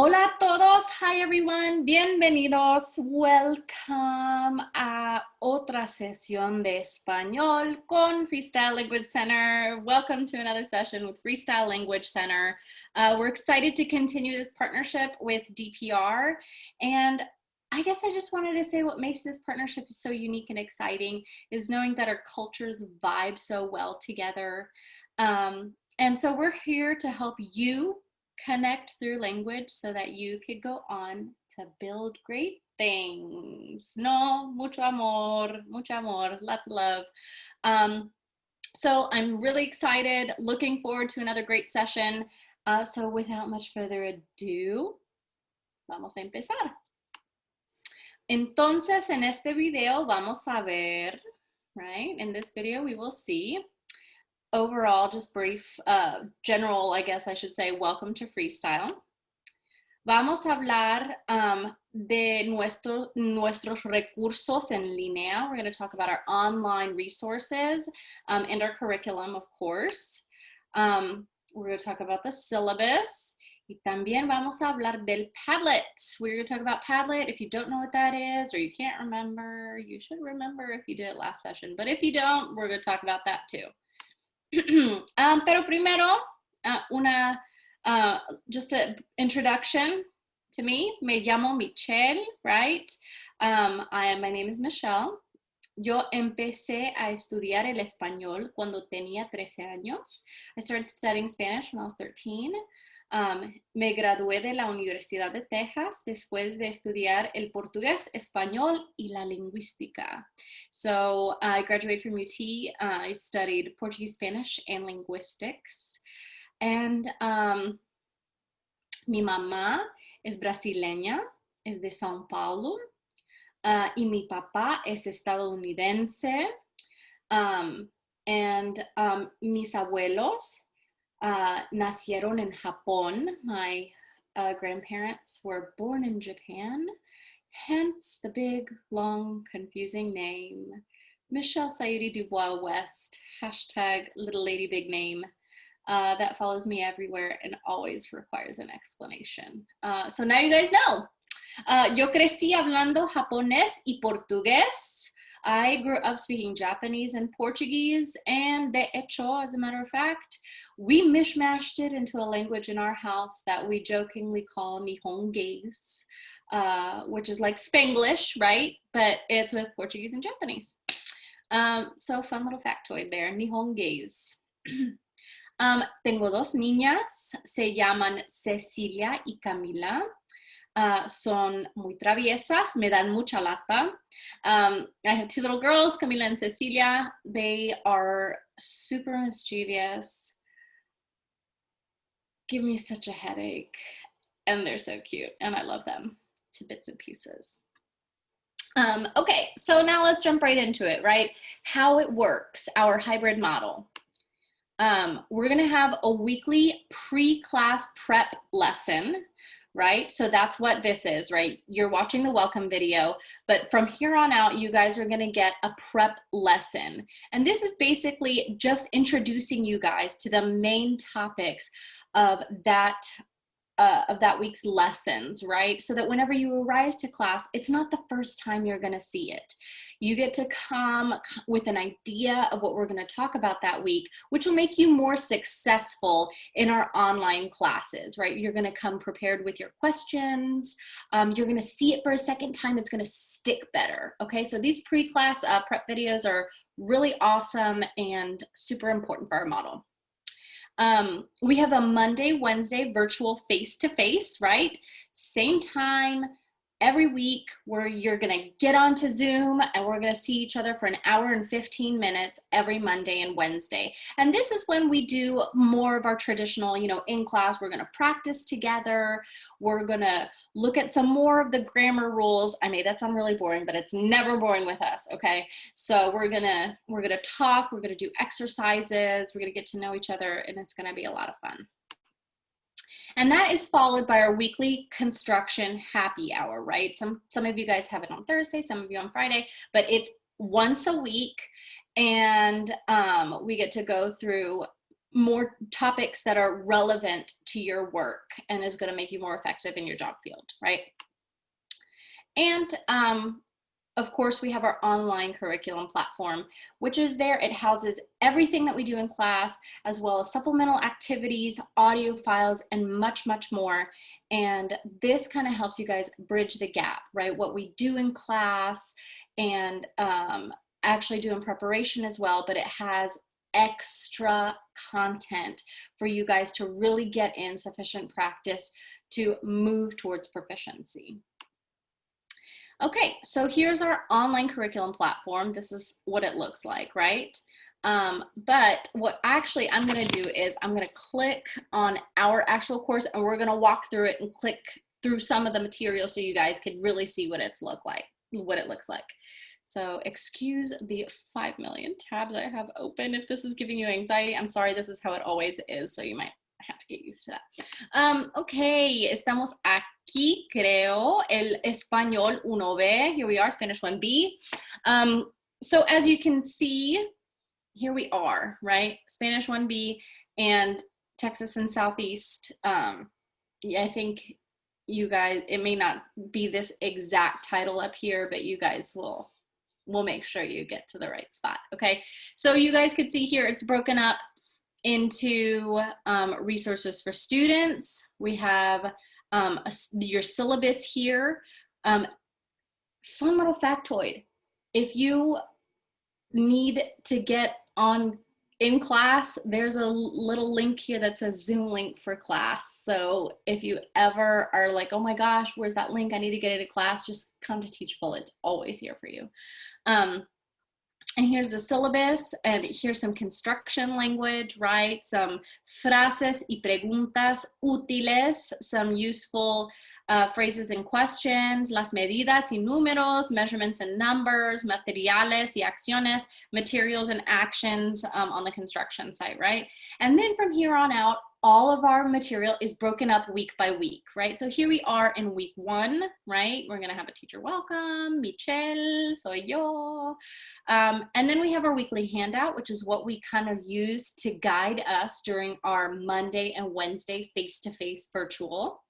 Hola a todos, hi everyone, bienvenidos, welcome a otra sesión de español con Freestyle Language Center. Welcome to another session with Freestyle Language Center. We're excited to continue this partnership with DPR, and I guess I just wanted to say what makes this partnership so unique and exciting is knowing that our cultures vibe so well together. And so we're here to help you connect through language so that you could go on to build great things. No, mucho amor, lots of love. So I'm really excited, looking forward to another great session. So without much further ado, vamos a empezar. Entonces, en este video vamos a ver, right? In this video, we will see overall, just brief, general, I guess I should say, welcome to Freestyle. Vamos a hablar de nuestros recursos en línea. We're going to talk about our online resources and our curriculum, of course. We're going to talk about the syllabus. Y también vamos a hablar del Padlet. We're going to talk about Padlet. If you don't know what that is or you can't remember, you should remember if you did it last session. But if you don't, we're going to talk about that too. Pero primero, just an introduction to me. Me llamo Michelle, right? My name is Michelle. Yo empecé a estudiar el español cuando tenía 13 años. I started studying Spanish when I was 13. Me gradué de la Universidad de Texas después de estudiar el portugués, español y la lingüística. So I graduated from UT. I studied Portuguese, Spanish, and linguistics. And mi mamá es brasileña, es de São Paulo, y mi papá es estadounidense. Mis abuelos nacieron en Japón. My grandparents were born in Japan, hence the big, long, confusing name, Michelle Sayuri Dubois West, hashtag little lady big name. That follows me everywhere and always requires an explanation. So now you guys know. Yo crecí hablando japonés y portugués. I grew up speaking Japanese and Portuguese, and de hecho, as a matter of fact, we mishmashed it into a language in our house that we jokingly call Nihongeese, which is like Spanglish, right? But it's with Portuguese and Japanese. So fun little factoid there, Nihongeese. Tengo dos niñas, se llaman Cecilia y Camila. Son muy traviesas, me dan mucha lata. I have two little girls, Camila and Cecilia. They are super mischievous, give me such a headache, and they're so cute, and I love them to bits and pieces. Okay, so now let's jump right into it, right? How it works, our hybrid model. We're gonna have a weekly pre-class prep lesson, right? So that's what this is, right? You're watching the welcome video, but from here on out, you guys are gonna get a prep lesson. And this is basically just introducing you guys to the main topics of that week's lessons, right? So that whenever you arrive to class, it's not the first time you're gonna see it. You get to come with an idea of what we're gonna talk about that week, which will make you more successful in our online classes, right? You're gonna come prepared with your questions. You're gonna see it for a second time. It's gonna stick better, okay? So these pre-class prep videos are really awesome and super important for our model. We have a Monday, Wednesday virtual face-to-face, right? Same time every week where you're gonna get onto Zoom and we're gonna see each other for an hour and 15 minutes every Monday and Wednesday. And this is when we do more of our traditional, in class, we're gonna practice together. We're gonna look at some more of the grammar rules. I made that sound really boring, but it's never boring with us, okay? So we're gonna talk, we're gonna do exercises, we're gonna get to know each other, and it's gonna be a lot of fun. And that is followed by our weekly construction happy hour, right? Some of you guys have it on Thursday, some of you on Friday, but it's once a week, and we get to go through more topics that are relevant to your work and is going to make you more effective in your job field, right? And of course, we have our online curriculum platform, which is there. It houses everything that we do in class, as well as supplemental activities, audio files, and much, much more. And this kind of helps you guys bridge the gap, right? What we do in class and actually do in preparation as well, but it has extra content for you guys to really get in sufficient practice to move towards proficiency. Okay, so here's our online curriculum platform. This is what it looks like, right? But what actually I'm gonna do is I'm gonna click on our actual course and we're gonna walk through it and click through some of the material so you guys could really see what it looks like. So excuse the 5 million tabs I have open. If this is giving you anxiety, I'm sorry, this is how it always is, so you might have to get used to that. Okay, estamos aquí, creo, el español 1B. Here we are, Spanish 1B. So as you can see, here we are, right? Spanish 1B and Texas and Southeast. Yeah, I think you guys, it may not be this exact title up here, but you guys will make sure you get to the right spot, okay? So you guys could see here, it's broken up into resources for students. We have your syllabus here. Fun little factoid. If you need to get on in class, there's a little link here that says Zoom link for class. So if you ever are like, oh my gosh, where's that link? I need to get into class, just come to Teachable. It's always here for you. And here's the syllabus, and here's some construction language, right? Some frases y preguntas útiles, some useful phrases and questions, las medidas y números, measurements and numbers, materiales y acciones, materials and actions on the construction site, right? And then from here on out, all of our material is broken up week by week, right? So here we are in week 1, right? We're gonna have a teacher welcome, Michelle, soy yo. And then we have our weekly handout, which is what we kind of use to guide us during our Monday and Wednesday face-to-face virtual.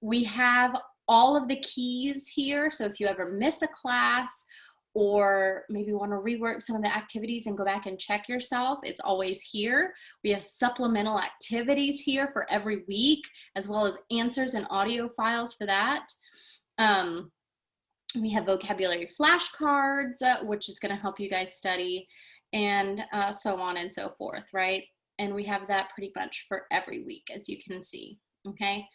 We have all of the keys here. So if you ever miss a class or maybe want to rework some of the activities and go back and check yourself, it's always here. We have supplemental activities here for every week, as well as answers and audio files for that. We have vocabulary flashcards, which is going to help you guys study, and so on and so forth, right? And we have that pretty much for every week, as you can see, okay?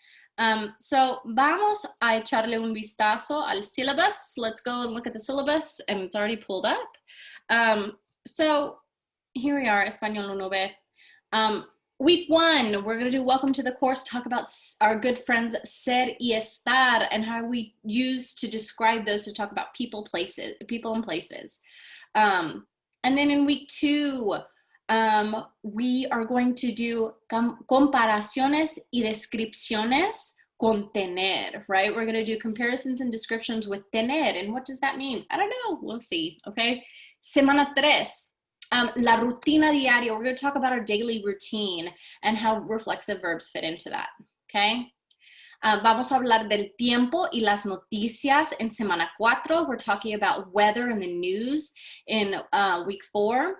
So vamos a echarle un vistazo al syllabus. Let's go and look at the syllabus, and it's already pulled up. So here we are, Español 1B. Week 1, we're going to do welcome to the course, talk about our good friends ser y estar and how we use to describe those to talk about people and places. And then in week 2, we are going to do comparaciones y descripciones con tener, right? We're going to do comparisons and descriptions with tener. And what does that mean? I don't know. We'll see, okay? Semana 3. La rutina diaria. We're going to talk about our daily routine and how reflexive verbs fit into that, okay? Vamos a hablar del tiempo y las noticias en semana 4. We're talking about weather and the news in week 4.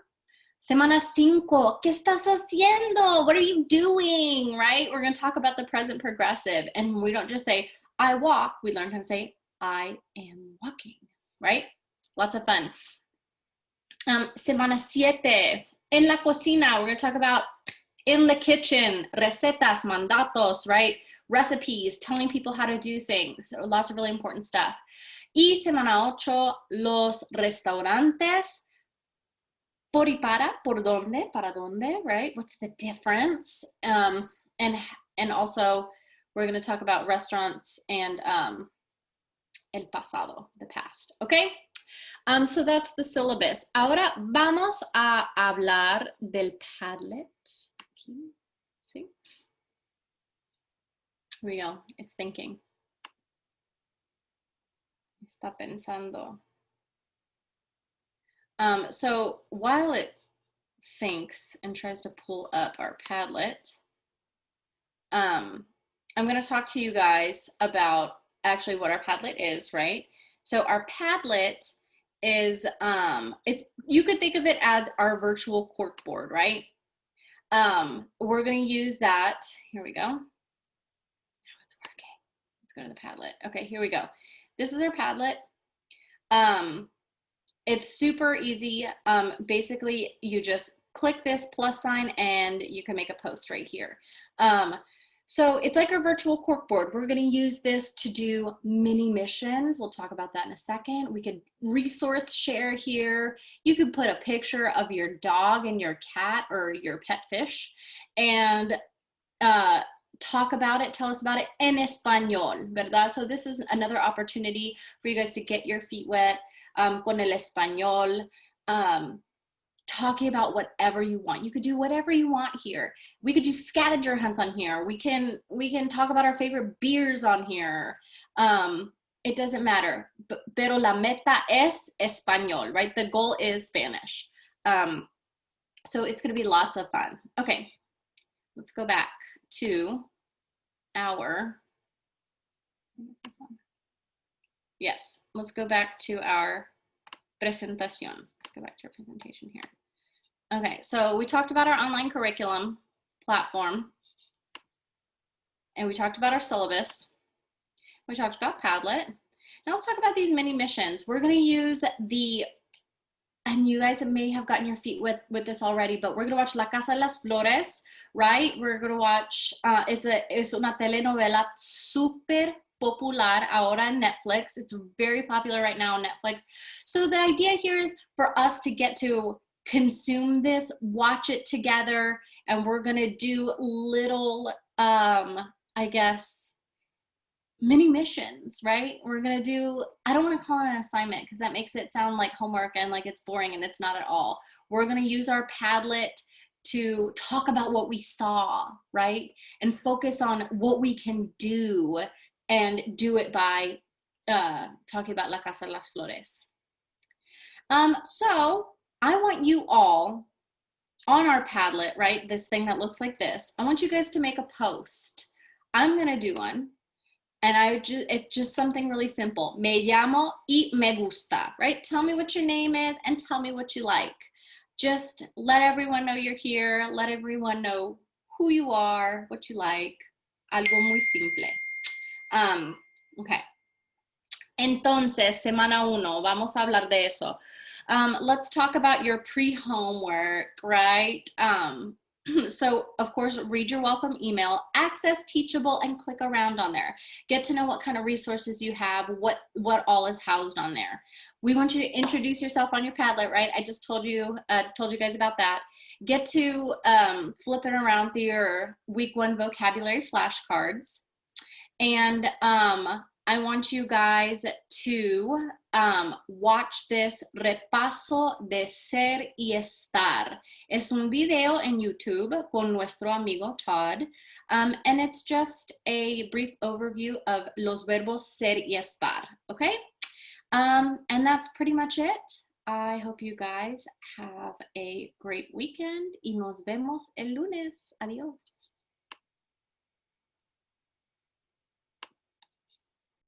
Semana 5, ¿qué estás haciendo? What are you doing, right? We're going to talk about the present progressive, and we don't just say, I walk. We learn how to say, I am walking, right? Lots of fun. Semana 7, en la cocina. We're going to talk about in the kitchen, recetas, mandatos, right? Recipes, telling people how to do things. So lots of really important stuff. Y semana 8, los restaurantes. Por y para dónde, right? What's the difference? And also, we're going to talk about restaurants and el pasado, the past, okay? So that's the syllabus. Ahora vamos a hablar del Padlet. Aquí, ¿sí? Here we go. It's thinking. Está pensando. So while it thinks and tries to pull up our Padlet, I'm going to talk to you guys about actually what our Padlet is, right? So our Padlet is, you could think of it as our virtual corkboard, right? We're going to use that. Here we go. Now it's working. Let's go to the Padlet. Okay, here we go. This is our Padlet. It's super easy. Basically, you just click this plus sign and you can make a post right here. So it's like our virtual corkboard. We're going to use this to do mini missions. We'll talk about that in a second. We could resource share here. You could put a picture of your dog and your cat or your pet fish and talk about it, tell us about it en español, ¿verdad? So this is another opportunity for you guys to get your feet wet con el español. Talking about whatever you want. You could do whatever you want here. We could do scavenger hunts on here. We can talk about our favorite beers on here. It doesn't matter. Pero la meta es español, right? The goal is Spanish. So it's going to be lots of fun. Okay, let's go back to our, yes, let's go back to our presentación. Let's go back to our presentation here. Okay, so we talked about our online curriculum platform, and we talked about our syllabus. We talked about Padlet. Now let's talk about these mini missions. We're going to use the, and you guys may have gotten your feet with this already, but we're going to watch La Casa de las Flores, right? We're going to watch, it's una telenovela super popular ahora en Netflix. It's very popular right now on Netflix. So the idea here is for us to get to consume this, watch it together, and we're gonna do little, I guess, mini missions, right? We're gonna do, I don't wanna call it an assignment because that makes it sound like homework and like it's boring, and it's not at all. We're gonna use our Padlet to talk about what we saw, right? And focus on what we can do and do it by talking about La Casa de las Flores. So I want you all on our Padlet, right? This thing that looks like this. I want you guys to make a post. I'm going to do one. And it's just something really simple. Me llamo y me gusta, right? Tell me what your name is and tell me what you like. Just let everyone know you're here. Let everyone know who you are, what you like. Algo muy simple. Okay. Entonces, semana 1, vamos a hablar de eso. Let's talk about your pre-homework, right? So, of course, read your welcome email, access Teachable, and click around on there. Get to know what kind of resources you have, what all is housed on there. We want you to introduce yourself on your Padlet, right? I just told you guys about that. Get to flip it around through your week 1 vocabulary flashcards. And I want you guys to watch this repaso de ser y estar. Es un video en YouTube con nuestro amigo Todd, and it's just a brief overview of los verbos ser y estar, okay? And that's pretty much it. I hope you guys have a great weekend y nos vemos el lunes. Adiós.